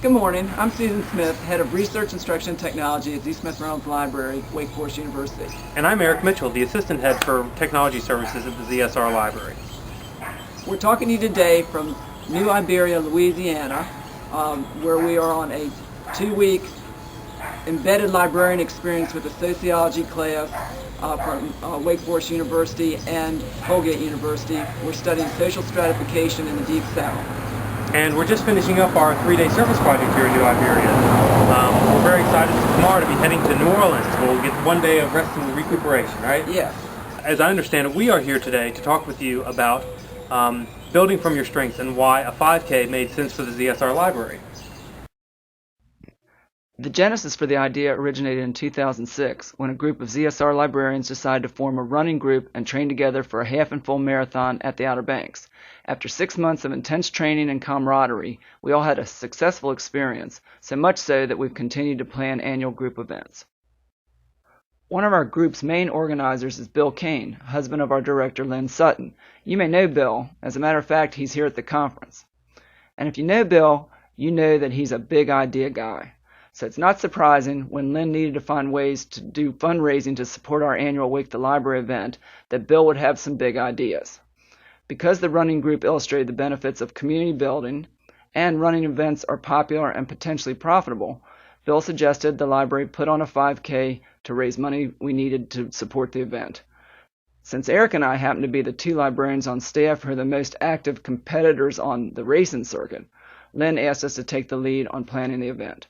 Good morning. I'm Susan Smith, Head of Research, Instruction, and Technology at D. Smith Reynolds Library, Wake Forest University. And I'm Eric Mitchell, the Assistant Head for Technology Services at the ZSR Library. We're talking to you today from New Iberia, Louisiana, where we are on a 2-week embedded librarian experience with a sociology class from Wake Forest University and Colgate University. We're studying social stratification in the Deep South. And we're just finishing up our 3-day service project here in New Iberia. We're very excited tomorrow to be heading to New Orleans. We'll get 1 day of rest and recuperation, right? Yes. As I understand it, we are here today to talk with you about building from your strengths and why a 5K made sense for the ZSR Library. The genesis for the idea originated in 2006 when a group of ZSR librarians decided to form a running group and train together for a half and full marathon at the Outer Banks. After 6 months of intense training and camaraderie, we all had a successful experience, so much so that we've continued to plan annual group events. One of our group's main organizers is Bill Kane, husband of our director Lynn Sutton. You may know Bill. As a matter of fact, he's here at the conference. And if you know Bill, you know that he's a big idea guy. So it's not surprising when Lynn needed to find ways to do fundraising to support our annual Wake the Library event that Bill would have some big ideas. Because the running group illustrated the benefits of community building and running events are popular and potentially profitable, Bill suggested the library put on a 5K to raise money we needed to support the event. Since Eric and I happen to be the two librarians on staff who are the most active competitors on the racing circuit, Lynn asked us to take the lead on planning the event.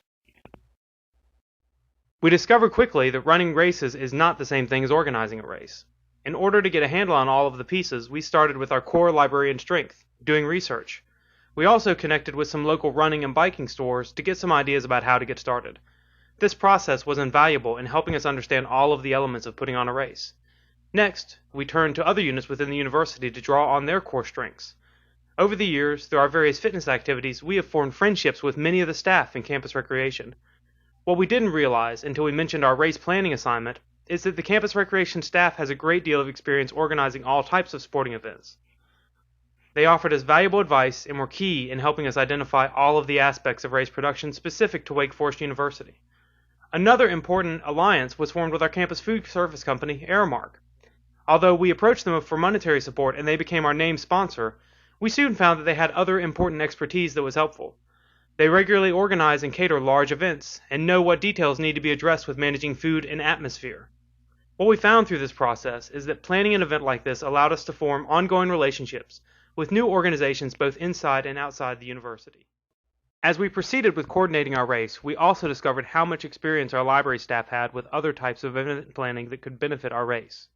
We discovered quickly that running races is not the same thing as organizing a race. In order to get a handle on all of the pieces, we started with our core librarian strength, doing research. We also connected with some local running and biking stores to get some ideas about how to get started. This process was invaluable in helping us understand all of the elements of putting on a race. Next, we turned to other units within the university to draw on their core strengths. Over the years, through our various fitness activities, we have formed friendships with many of the staff in campus recreation. What we didn't realize until we mentioned our race planning assignment is that the campus recreation staff has a great deal of experience organizing all types of sporting events. They offered us valuable advice and were key in helping us identify all of the aspects of race production specific to Wake Forest University. Another important alliance was formed with our campus food service company, Aramark. Although we approached them for monetary support and they became our named sponsor, we soon found that they had other important expertise that was helpful. They regularly organize and cater large events and know what details need to be addressed with managing food and atmosphere. What we found through this process is that planning an event like this allowed us to form ongoing relationships with new organizations both inside and outside the university. As we proceeded with coordinating our race, we also discovered how much experience our library staff had with other types of event planning that could benefit our race.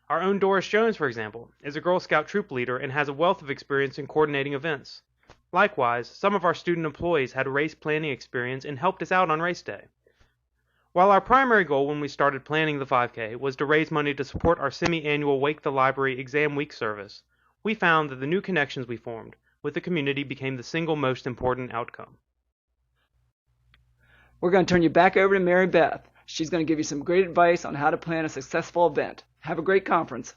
Our own Doris Jones, for example, is a Girl Scout troop leader and has a wealth of experience in coordinating events. Likewise, some of our student employees had race planning experience and helped us out on race day. While our primary goal when we started planning the 5K was to raise money to support our semi-annual Wake the Library Exam Week service, we found that the new connections we formed with the community became the single most important outcome. We're going to turn you back over to Mary Beth. She's going to give you some great advice on how to plan a successful event. Have a great conference.